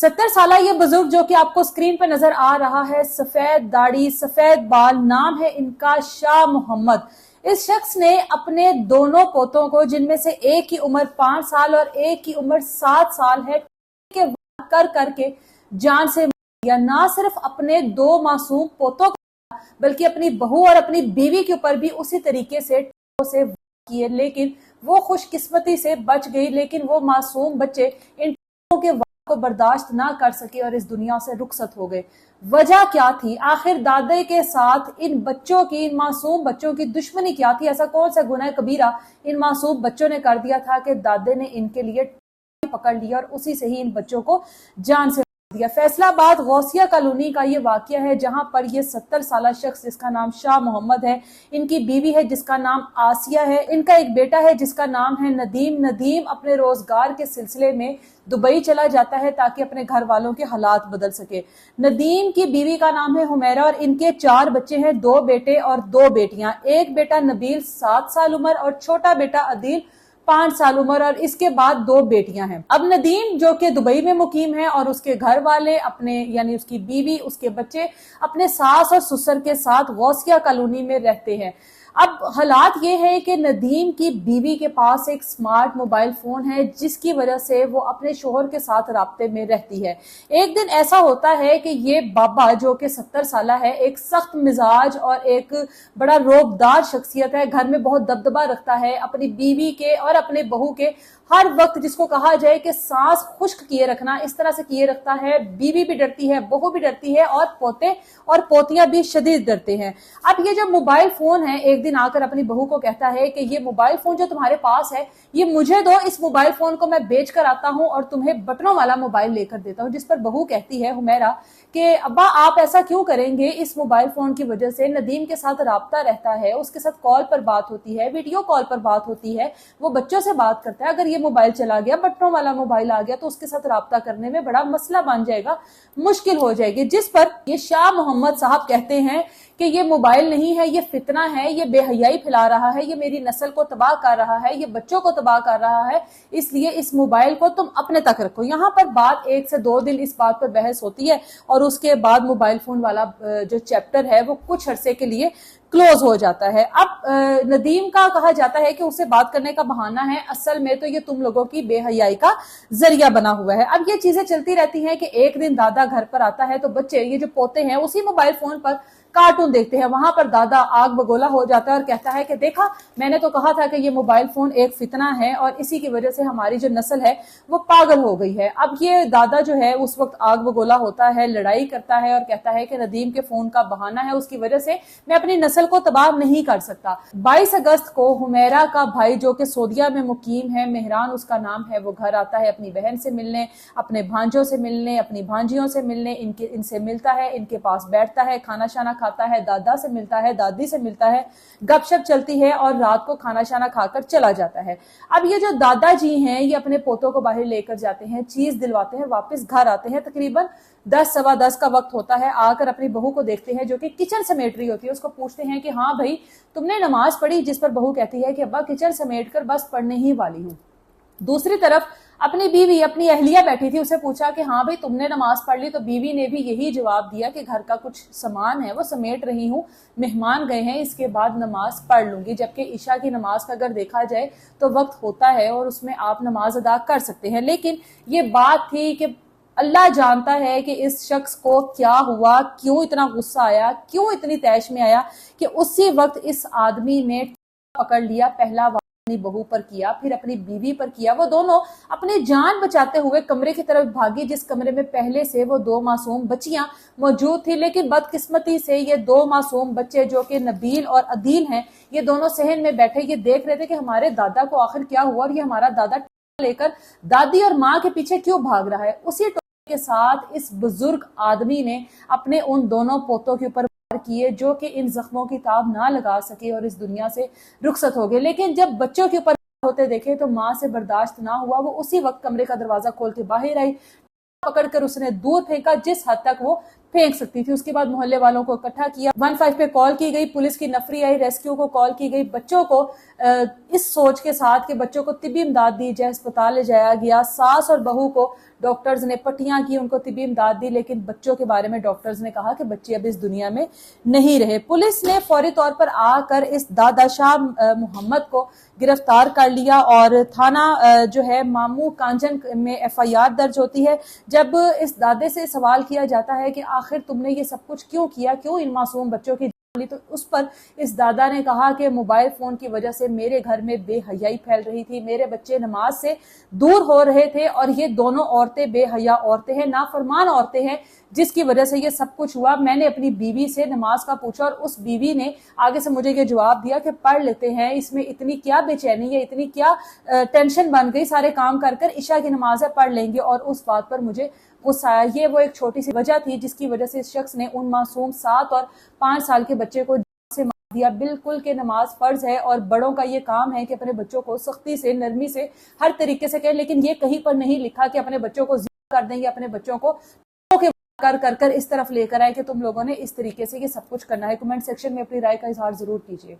70 साल ये बुजुर्ग जो कि आपको स्क्रीन पे नजर आ रहा है, सफेद दाढ़ी सफेद बाल, नाम है इनका शाह मोहम्मद। इस शख्स ने अपने दोनों पोतों को, जिनमें से एक की उम्र 5 साल और एक की उम्र 7 साल है, के कर करके जान से मार दिया। ना सिर्फ अपने 2 मासूम पोतों को बल्कि अपनी बहू और अपनी बीवी के ऊपर भी उसी तरीके से किए, लेकिन वो खुशकिस्मती से बच गई। लेकिन वो मासूम बच्चे इन के को बर्दाश्त ना कर सके और इस दुनिया से रुखसत हो गए। वजह क्या थी? आखिर दादे के साथ इन बच्चों की, इन मासूम बच्चों की दुश्मनी क्या थी? ऐसा कौन सा गुनाह कबीरा इन मासूम बच्चों ने कर दिया था कि दादे ने इनके लिए पकड़ लिया और उसी से ही इन बच्चों को जान से दिया। फैसलाबाद गौसिया कॉलोनी का ये वाकया है, जहां पर ये 70 साल शख्स जिसका नाम शाह मोहम्मद है, इनकी बीवी है जिसका नाम आसिया है, इनका एक बेटा है जिसका नाम है नदीम। नदीम अपने रोजगार के सिलसिले में दुबई चला जाता है ताकि अपने घर वालों के हालात बदल सके। नदीम की बीवी का नाम है हुमैरा और इनके 4 बच्चे हैं, 2 बेटे और 2 बेटियां। एक बेटा नबील 7 साल उम्र और छोटा बेटा अदील 5 साल उम्र, और इसके बाद 2 बेटियां हैं। अब नदीम जो कि दुबई में मुकीम है और उसके घर वाले अपने, यानी उसकी बीवी, उसके बच्चे अपने सास और ससुर के साथ गौसिया कॉलोनी में रहते हैं। अब हालात ये है कि नदीम की बीवी के पास एक स्मार्ट मोबाइल फोन है जिसकी वजह से वो अपने शोहर के साथ राब्ते में रहती है। एक दिन ऐसा होता है कि ये बाबा जो कि 70 साल है, एक सख्त मिजाज और एक बड़ा रौबदार शख्सियत है, घर में बहुत दबदबा रखता है, अपनी बीवी के और अपने बहू के हर वक्त, जिसको कहा जाए कि सांस खुश्क किए रखना, इस तरह से किए रखता है। बीवी भी डरती है, बहू भी डरती है और पोते और पोतियां भी शदीद डरते हैं। अब ये जो मोबाइल फोन है, एक दिन आकर अपनी बहू को कहता है कि ये मोबाइल फोन जो तुम्हारे पास है ये मुझे दो, इस मोबाइल फोन को मैं बेच कर आता हूं और तुम्हें बटनों वाला मोबाइल लेकर देता हूं। जिस पर बहू कहती है हुमैरा कि अब्बा आप ऐसा क्यों करेंगे? इस मोबाइल फोन की वजह से नदीम के साथ राब्ता रहता है, उसके साथ कॉल पर बात होती है, वीडियो कॉल पर बात होती है, वो बच्चों से बात करता है। अगर ये मोबाइल चला गया, बटनों वाला मोबाइल आ गया, तो उसके साथ राब्ता करने में बड़ा मसला बन जाएगा, मुश्किल हो जाएगी। जिस पर ये शाह मोहम्मद साहब कहते हैं कि ये मोबाइल नहीं है, ये फितना है, ये बेहयाई फैला रहा है, ये मेरी नस्ल को तबाह कर रहा है, ये बच्चों को तबाह कर रहा है, इसलिए इस मोबाइल को तुम अपने तक रखो। यहाँ पर बात 1 से 2 दिन इस बात पर बहस होती है और उसके बाद मोबाइल फोन वाला जो चैप्टर है वो कुछ अरसे के लिए क्लोज हो जाता है। अब नदीम का कहा जाता है कि उसे बात करने का बहाना है, असल में तो ये तुम लोगों की बेहयाई का जरिया बना हुआ है। अब ये चीजें चलती रहती हैं कि एक दिन दादा घर पर आता है तो बच्चे, ये जो पोते हैं, उसी मोबाइल फोन पर कार्टून देखते हैं। वहां पर दादा आग बगोला हो जाता है और कहता है कि देखा, मैंने तो कहा था कि ये मोबाइल फोन एक फितना है और इसी की वजह से हमारी जो नस्ल है वो पागल हो गई है। अब ये दादा जो है उस वक्त आग बगोला होता है, लड़ाई करता है और कहता है कि नदीम के फोन का बहाना है, उसकी वजह से मैं अपनी नस्ल को तबाह नहीं कर सकता। 22 अगस्त को हुमैरा का भाई जो कि सऊदीया में मुकीम है, मेहरान उसका नाम है, वो घर आता है अपनी बहन से मिलने, अपने भांजों से मिलने, अपनी भांजियों से मिलने, इनसे मिलता है, इनके पास बैठता है, खाना शाना खाता है, दादा से मिलता है, दादी से मिलता है, गपशप चलती है और रात को खाना शाना खाकर चला जाता है। अब ये जो दादाजी हैं ये अपने पोतों को बाहर लेकर जाते हैं, चीज दिलवाते हैं, वापस घर आते हैं। तकरीबन 10 सवा 10 का वक्त होता है। आकर अपनी बहू को देखते हैं जो कि किचन समेट रही होती है। उसको पूछते हैं कि हाँ भाई तुमने नमाज पढ़ी? जिस पर बहू कहती है कि अब्बा किचन समेट कर बस पढ़ने ही वाली हूँ। दूसरी तरफ अपनी बीवी, अपनी अहलिया बैठी थी, उसे पूछा कि हाँ भाई तुमने नमाज पढ़ ली? तो बीवी ने भी यही जवाब दिया कि घर का कुछ सामान है वो समेट रही हूँ, मेहमान गए हैं, इसके बाद नमाज पढ़ लूंगी। जबकि ईशा की नमाज का अगर देखा जाए तो वक्त होता है और उसमें आप नमाज अदा कर सकते हैं। लेकिन ये बात थी कि अल्लाह जानता है कि इस शख्स को क्या हुआ, क्यों इतना गुस्सा आया, क्यों इतनी तैश में आया कि उसी वक्त इस आदमी ने पकड़ लिया। पहला अपनी बहू पर किया, फिर अपनी बीवी पर किया। वो दोनों अपनी जान बचाते हुए कमरे की तरफ भागी जिस कमरे में पहले से वो 2 मासूम बच्चियां मौजूद थी। लेकिन बदकिस्मती से ये 2 मासूम बच्चे जो कि नबील और अदील हैं, ये दोनों सहन में बैठे ये देख रहे थे कि हमारे दादा को आखिर क्या हुआ और ये हमारा दादा लेकर दादी और माँ के पीछे क्यों भाग रहा है। उसी के साथ इस बुजुर्ग आदमी ने अपने उन दोनों पोतों के ऊपर किए जो कि इन जख्मों की ताब ना लगा सके और इस दुनिया से रुखसत हो गए। लेकिन जब बच्चों के ऊपर होते देखे तो माँ से बर्दाश्त ना हुआ, वो उसी वक्त कमरे का दरवाजा खोल के बाहर आई, पकड़कर उसने दूर फेंका जिस हद तक वो फेंक सकती थी। उसके बाद मोहल्ले वालों को इकट्ठा किया, 15 पे कॉल की गई, पुलिस की नफरी आई, रेस्क्यू को कॉल की गई। बच्चों को इस सोच के साथ कि बच्चों को तिब्बी इमदाद दी जाए, अस्पताल ले जाया गया। सास और बहू को डॉक्टर्स ने पट्टियां की, उनको तिब्बी इमदाद दी, लेकिन बच्चों के बारे में डॉक्टर्स ने कहा कि बच्चे अब इस दुनिया में नहीं रहे। पुलिस ने फौरी तौर पर आकर इस दादा शाह मोहम्मद को गिरफ्तार कर लिया और थाना जो है मामू कांजन में FIR दर्ज होती है। जब इस दादे से सवाल किया जाता है कि आखिर तुमने ये सब कुछ क्यों किया, क्यों इन मासूम बच्चों की ली, तो उस पर इस दादा ने कहा कि मोबाइल फोन की वजह से मेरे घर में बेहयाई फैल रही थी, मेरे बच्चे नमाज से दूर हो रहे थे और ये दोनों औरतें बेहया औरतें हैं, नाफरमान औरतें हैं, जिसकी वजह से ये सब कुछ हुआ। मैंने अपनी बीवी से नमाज का पूछा और उस बीवी ने आगे से मुझे ये जवाब दिया कि पढ़ लेते हैं, इसमें इतनी क्या बेचैनी है, इतनी क्या टेंशन बन गई, सारे काम कर कर ईशा की नमाज है पढ़ लेंगे। और उस बात पर मुझे गुस्सा आया। ये वो एक छोटी सी वजह थी जिसकी वजह से इस शख्स ने उन मासूम 7 और 5 साल के बच्चे को से मार दिया। बिल्कुल के नमाज फर्ज है और बड़ों का ये काम है कि अपने बच्चों को सख्ती से, नरमी से, हर तरीके से कहें, लेकिन ये कहीं पर नहीं लिखा कि अपने बच्चों को जिक्र कर देंगे, अपने बच्चों को कर इस तरफ लेकर आए कि तुम लोगों ने इस तरीके से ये सब कुछ करना है। कमेंट सेक्शन में अपनी राय का इजहार जरूर कीजिएगा।